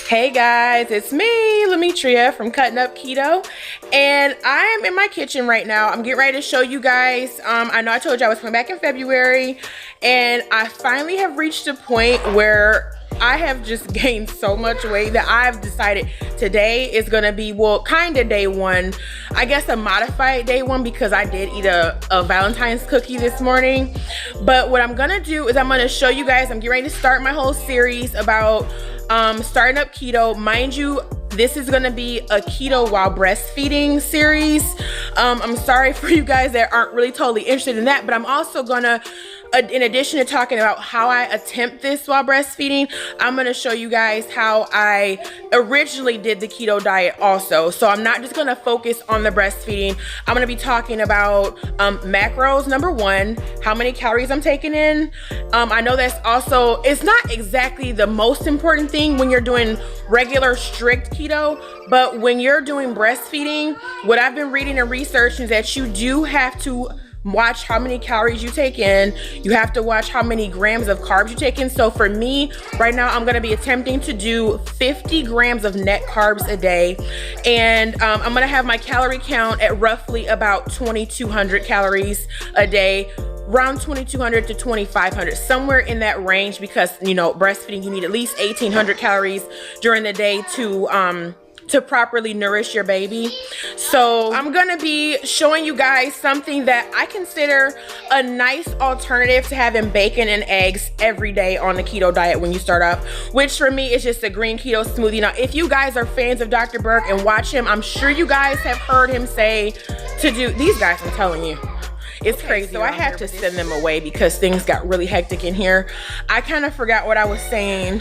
Hey guys, it's me, Lemetria from Cutting Up Keto, and I am in my kitchen right now. I'm getting ready to show you guys. I know I told you I was coming back in February, and I finally have reached a point where I have just gained so much weight that I've decided today is gonna be, well, kind of day one. I guess a modified day one because I did eat a Valentine's cookie this morning. But what I'm gonna do is I'm gonna show you guys, I'm getting ready to start my whole series about starting up keto. Mind you, this is gonna be a keto while breastfeeding series. I'm sorry for you guys that aren't really totally interested in that, but I'm also gonna, in addition to talking about how I attempt this while breastfeeding, I'm gonna show you guys how I originally did the keto diet also. So I'm not just gonna focus on the breastfeeding. I'm gonna be talking about macros, number one, how many calories I'm taking in. I know that's also, it's not exactly the most important thing when you're doing regular strict keto, but when you're doing breastfeeding, what I've been reading and researching is that you do have to watch how many calories you take in. You have to watch how many grams of carbs you take in. So for me, right now, I'm gonna be attempting to do 50 grams of net carbs a day. And I'm gonna have my calorie count at roughly about 2,200 calories a day, around 2,200 to 2,500, somewhere in that range, because, you know, breastfeeding, you need at least 1,800 calories during the day to properly nourish your baby. So I'm gonna be showing you guys something that I consider a nice alternative to having bacon and eggs every day on the keto diet when you start up, which for me is just a green keto smoothie. Now, if you guys are fans of Dr. Berg and watch him, I'm sure you guys have heard him say to do, these guys, I'm telling you, it's crazy. So I had to send them away because things got really hectic in here. I kind of forgot what I was saying,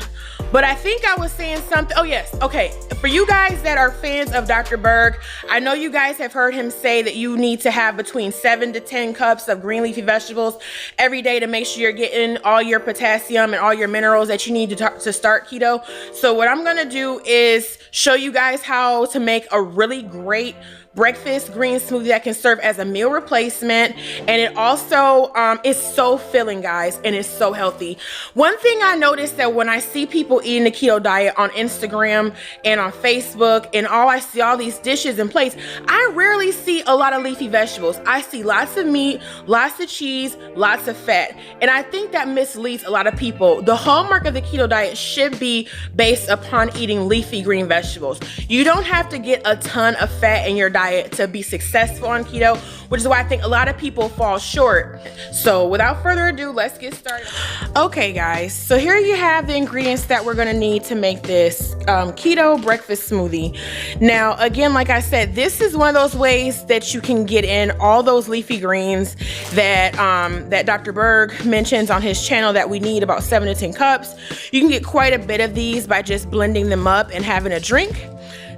but I think I was saying something. Oh yes, okay. For you guys that are fans of Dr. Berg, I know you guys have heard him say that you need to have between 7 to 10 cups of green leafy vegetables every day to make sure you're getting all your potassium and all your minerals that you need to start keto. So what I'm gonna do is show you guys how to make a really great breakfast green smoothie that can serve as a meal replacement, and it also is so filling, guys, and it's so healthy. One thing I noticed that when I see people eating the keto diet on Instagram and on Facebook, and I see all these dishes and plates, I rarely see a lot of leafy vegetables. I see lots of meat, lots of cheese, lots of fat, and I think that misleads a lot of people. The hallmark of the keto diet should be based upon eating leafy green vegetables. You don't have to get a ton of fat in your diet to be successful on keto, which is why I think a lot of people fall short. So without further ado, let's get started. Okay guys, so here you have the ingredients that we're gonna need to make this keto breakfast smoothie. Now again, like I said, this is one of those ways that you can get in all those leafy greens that that Dr. Berg mentions on his channel, that we need about 7 to 10 cups. You can get quite a bit of these by just blending them up and having a drink.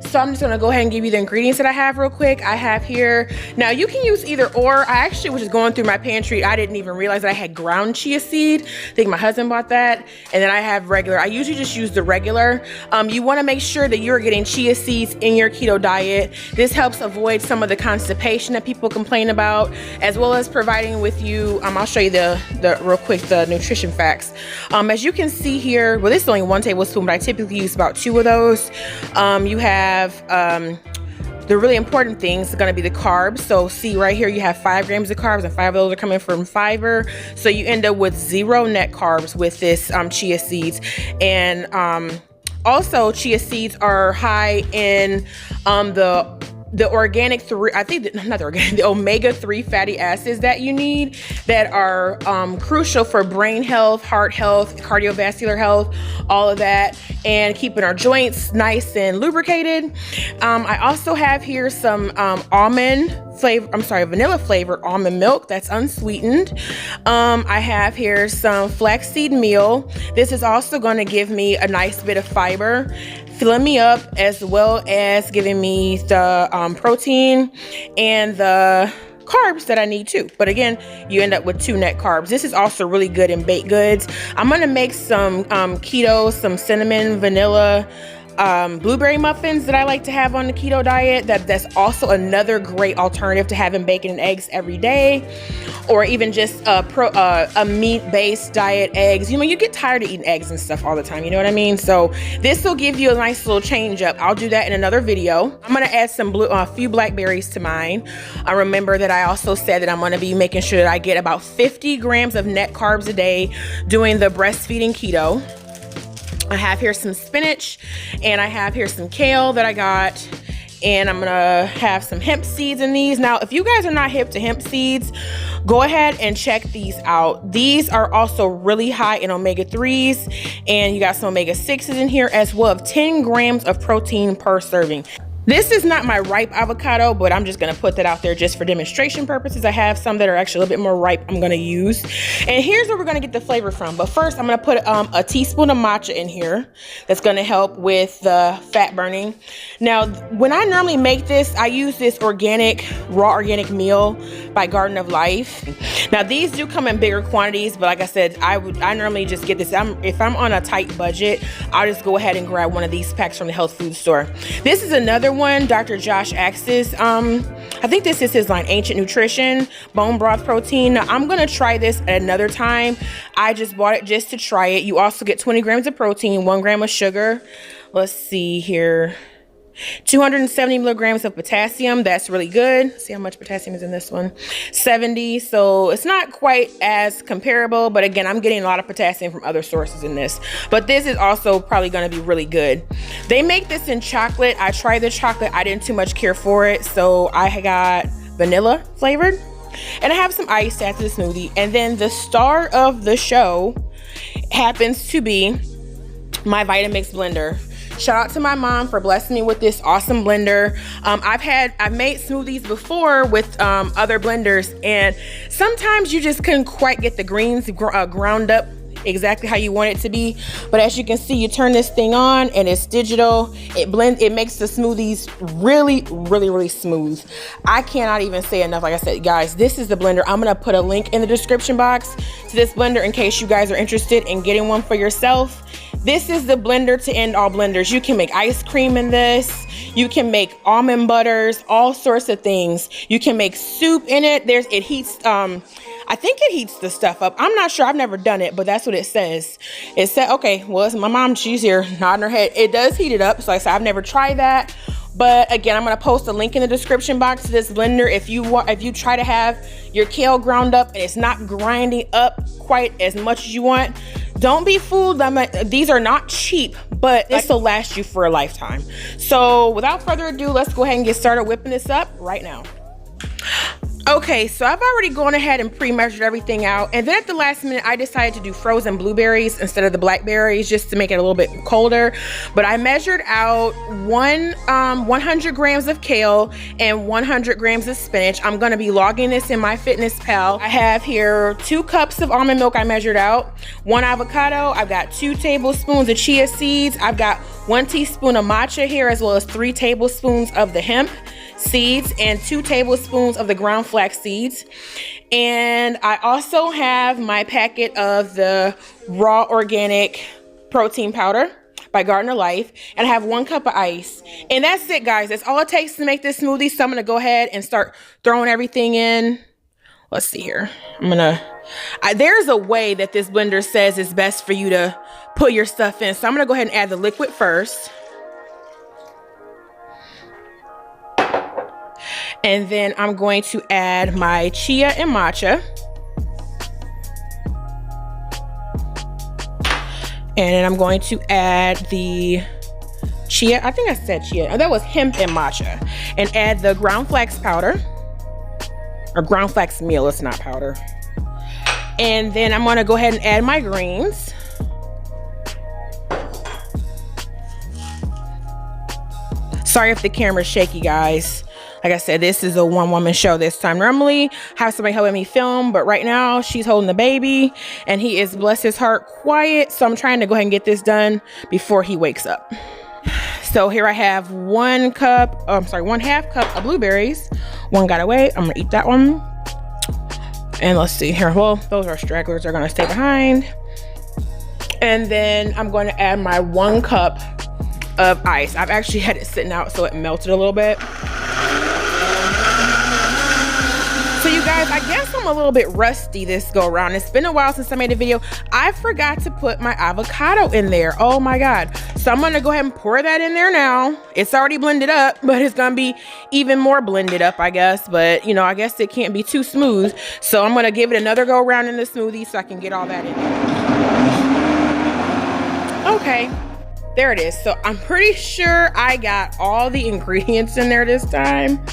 So I'm just gonna go ahead and give you the ingredients that I have real quick. I have here, now you can use either or. I actually was just going through my pantry. I didn't even realize that I had ground chia seed. I think my husband bought that. And then I have regular. I usually just use the regular. You wanna make sure that you're getting chia seeds in your keto diet. This helps avoid some of the constipation that people complain about, as well as providing with you, I'll show you the real quick, the nutrition facts. As you can see here, well, this is only 1 tablespoon, but I typically use about 2 of those. You have the really important things are going to be the carbs. So see right here, you have 5 grams of carbs, and 5 of those are coming from fiber. So you end up with 0 net carbs with this chia seeds. And also chia seeds are high in the organic the omega-3 fatty acids that you need, that are crucial for brain health, heart health, cardiovascular health, all of that, and keeping our joints nice and lubricated. I also have here some vanilla flavored almond milk that's unsweetened. I have here some flaxseed meal. This is also going to give me a nice bit of fiber, filling me up, as well as giving me the protein and the carbs that I need too. But again, you end up with 2 net carbs. This is also really good in baked goods. I'm gonna make some keto, some cinnamon, vanilla, blueberry muffins that I like to have on the keto diet. That's also another great alternative to having bacon and eggs every day, or even just a meat-based diet, eggs. You know, you get tired of eating eggs and stuff all the time, you know what I mean? So this will give you a nice little change up. I'll do that in another video. I'm gonna add some a few blackberries to mine. I remember that I also said that I'm gonna be making sure that I get about 50 grams of net carbs a day doing the breastfeeding keto. I have here some spinach, and I have here some kale that I got, and I'm gonna have some hemp seeds in these. Now, if you guys are not hip to hemp seeds, go ahead and check these out. These are also really high in omega-3s, and you got some omega-6s in here as well, of 10 grams of protein per serving. This is not my ripe avocado, but I'm just gonna put that out there just for demonstration purposes. I have some that are actually a little bit more ripe I'm gonna use. And here's where we're gonna get the flavor from. But first, I'm gonna put a teaspoon of matcha in here. That's gonna help with the fat burning. Now, when I normally make this, I use this raw organic meal by Garden of Life. Now, these do come in bigger quantities, but like I said, I normally just get this. If I'm on a tight budget, I'll just go ahead and grab one of these packs from the health food store. This is another one, Dr. Josh Axe's. I think this is his line, Ancient Nutrition bone broth protein. Now, I'm gonna try this at another time. I just bought it just to try it. You also get 20 grams of protein, 1 gram of sugar. Let's see here. 270 milligrams of potassium. That's really good. See how much potassium is in this one. 70. So it's not quite as comparable, but again, I'm getting a lot of potassium from other sources in this. But this is also probably going to be really good. They make this in chocolate. I tried the chocolate. I didn't too much care for it, so I got vanilla flavored. And I have some ice to add to the smoothie. And then the star of the show happens to be my Vitamix blender. Shout out to my mom for blessing me with this awesome blender. I've made smoothies before with other blenders, and sometimes you just couldn't quite get the greens ground up exactly how you want it to be. But as you can see, you turn this thing on and it's digital. It makes the smoothies really smooth. I cannot even say enough. Like I said, guys, this is the blender. I'm gonna put a link in the description box to this blender in case you guys are interested in getting one for yourself. This is the blender to end all blenders. You can make ice cream in this. You can make almond butters, all sorts of things. You can make soup in it. It heats, I think it heats the stuff up. I'm not sure, I've never done it, but that's what it says. It said, okay, well, it's my mom, she's here nodding her head. It does heat it up. So like I said, I've never tried that. But again, I'm gonna post a link in the description box to this blender. If you try to have your kale ground up and it's not grinding up quite as much as you want, don't be fooled. These are not cheap, but this will last you for a lifetime. So without further ado, let's go ahead and get started whipping this up right now. Okay, so I've already gone ahead and pre-measured everything out, and then at the last minute I decided to do frozen blueberries instead of the blackberries just to make it a little bit colder. But I measured out 100 grams of kale and 100 grams of spinach. I'm gonna be logging this in MyFitnessPal. I have here 2 cups of almond milk I measured out, 1 avocado, I've got 2 tablespoons of chia seeds, I've got 1 teaspoon of matcha here, as well as 3 tablespoons of the hemp seeds and 2 tablespoons of the ground flax seeds. And I also have my packet of the raw organic protein powder by Garden of Life, and I have 1 cup of ice. And that's it, guys. That's all it takes to make this smoothie. So I'm gonna go ahead and start throwing everything in. Let's see here. There's a way that this blender says it's best for you to put your stuff in. So I'm gonna go ahead and add the liquid first. And then I'm going to add my chia and matcha. And then I'm going to add the chia. I think I said chia. Oh, that was hemp and matcha. And add the ground flax powder. Or ground flax meal, it's not powder. And then I'm gonna go ahead and add my greens. Sorry if the camera's shaky, guys. Like I said, this is a one-woman show this time. Normally, I have somebody helping me film, but right now she's holding the baby and he is, bless his heart, quiet. So I'm trying to go ahead and get this done before he wakes up. So here I have 1 half cup of blueberries. 1 got away. I'm gonna eat that one. And let's see here. Well, those are stragglers. They're gonna stay behind. And then I'm going to add my 1 cup of ice. I've actually had it sitting out so it melted a little bit. So you guys, I guess I'm a little bit rusty this go around. It's been a while since I made a video. I forgot to put my avocado in there. Oh my God. So I'm gonna go ahead and pour that in there now. It's already blended up, but it's gonna be even more blended up, I guess. But you know, I guess it can't be too smooth. So I'm gonna give it another go around in the smoothie so I can get all that in there. Okay, there it is. So I'm pretty sure I got all the ingredients in there this time.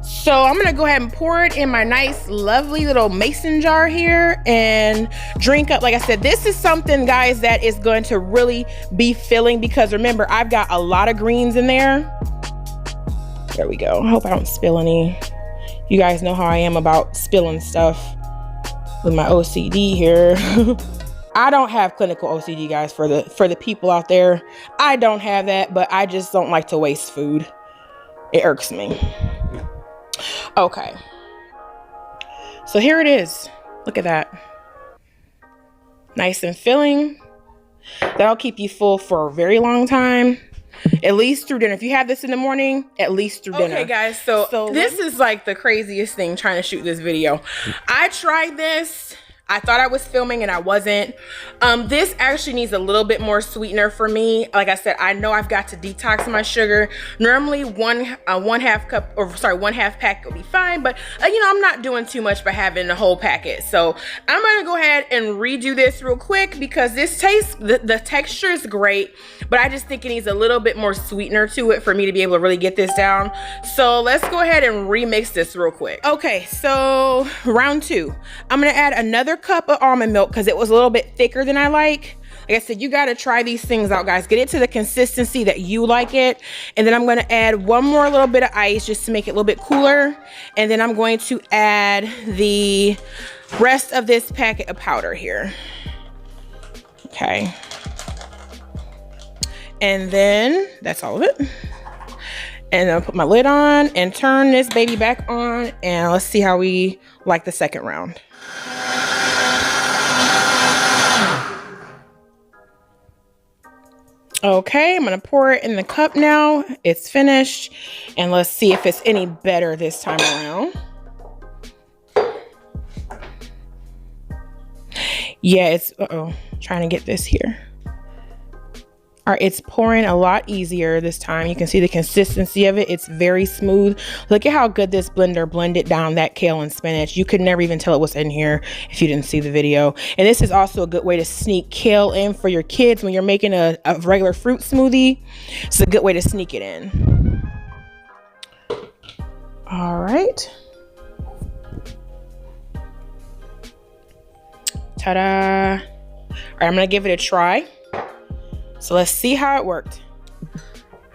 So I'm gonna go ahead and pour it in my nice, lovely little mason jar here and drink up. Like I said, this is something, guys, that is going to really be filling because remember, I've got a lot of greens in there. There we go. I hope I don't spill any. You guys know how I am about spilling stuff with my OCD here. I don't have clinical OCD, guys, for the people out there. I don't have that, but I just don't like to waste food. It irks me. Okay, so here it is. Look at that. Nice and filling. That'll keep you full for a very long time, at least through dinner. If you have this in the morning, at least through dinner. Okay guys, so this is like the craziest thing trying to shoot this video. I tried this. I thought I was filming and I wasn't. This actually needs a little bit more sweetener for me. Like I said, I know I've got to detox my sugar. Normally one half pack will be fine, but you know, I'm not doing too much by having the whole packet. So I'm gonna go ahead and redo this real quick because this tastes, the texture is great, but I just think it needs a little bit more sweetener to it for me to be able to really get this down. So let's go ahead and remix this real quick. Okay, so round two. I'm gonna add another cup of almond milk because it was a little bit thicker than I like. Like I said, you got to try these things out, guys. Get it to the consistency that you like it. And then I'm going to add one more little bit of ice just to make it a little bit cooler. And then I'm going to add the rest of this packet of powder here. Okay. And then that's all of it. And I'll put my lid on and turn this baby back on. And let's see how we like the second round. Okay, I'm gonna pour it in the cup now. It's finished. And let's see if it's any better this time around. Yeah, it's, trying to get this here. All right, it's pouring a lot easier this time. You can see the consistency of it. It's very smooth. Look at how good this blender blended down that kale and spinach. You could never even tell it was in here if you didn't see the video. And this is also a good way to sneak kale in for your kids when you're making a regular fruit smoothie. It's a good way to sneak it in. All right. Ta-da. All right, I'm gonna give it a try. So let's see how it worked.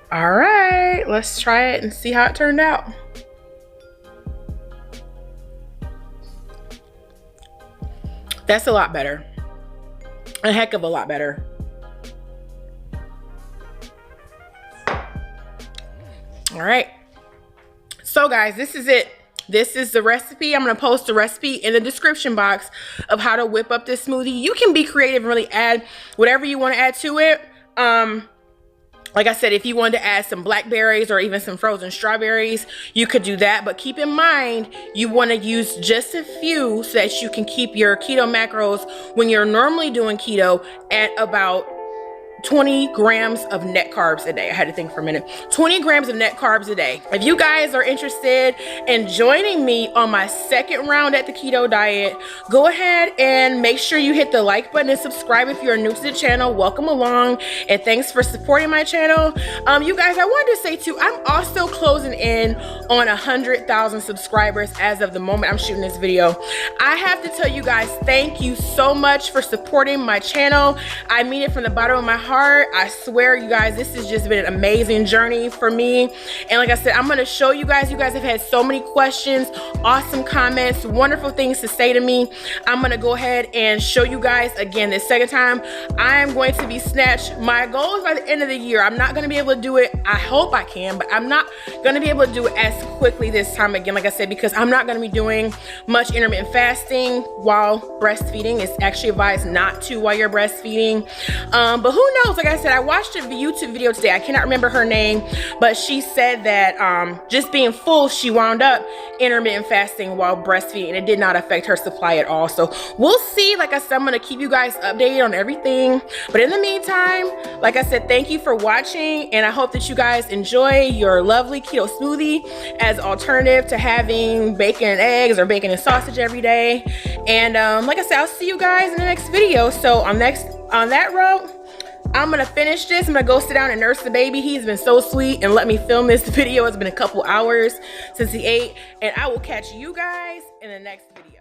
All right, let's try it and see how it turned out. That's a lot better. A heck of a lot better. All right. So guys, this is it. This is the recipe. I'm going to post the recipe in the description box of how to whip up this smoothie. You can be creative and really add whatever you want to add to it. Like I said, if you wanted to add some blackberries or even some frozen strawberries, you could do that. But keep in mind, you want to use just a few so that you can keep your keto macros when you're normally doing keto at about 20 grams of net carbs a day. I had to think for a minute. 20 grams of net carbs a day. If you guys are interested in joining me on my second round at the keto diet, go ahead and make sure you hit the like button and subscribe if you're new to the channel. Welcome along and thanks for supporting my channel. You guys, I wanted to say too, I'm also closing in on 100,000 subscribers as of the moment I'm shooting this video. I have to tell you guys, thank you so much for supporting my channel. I mean it from the bottom of my heart. I swear, you guys, this has just been an amazing journey for me. And like I said, I'm going to show you guys. You guys have had so many questions, awesome comments, wonderful things to say to me. I'm going to go ahead and show you guys again this second time. I am going to be snatched. My goal is by the end of the year. I'm not going to be able to do it. I hope I can, but I'm not going to be able to do it as quickly this time again, like I said, because I'm not going to be doing much intermittent fasting while breastfeeding. It's actually advised not to while you're breastfeeding. But who knows? Like I said, I watched a YouTube video today. I cannot remember her name, but she said that just being full, she wound up intermittent fasting while breastfeeding, and it did not affect her supply at all. So we'll see. Like I said, I'm gonna keep you guys updated on everything. But in the meantime, like I said, thank you for watching, and I hope that you guys enjoy your lovely keto smoothie as alternative to having bacon and eggs or bacon and sausage every day. And like I said, I'll see you guys in the next video. So on that route, I'm gonna finish this. I'm gonna go sit down and nurse the baby. He's been so sweet and let me film this video. It's been a couple hours since he ate, and I will catch you guys in the next video.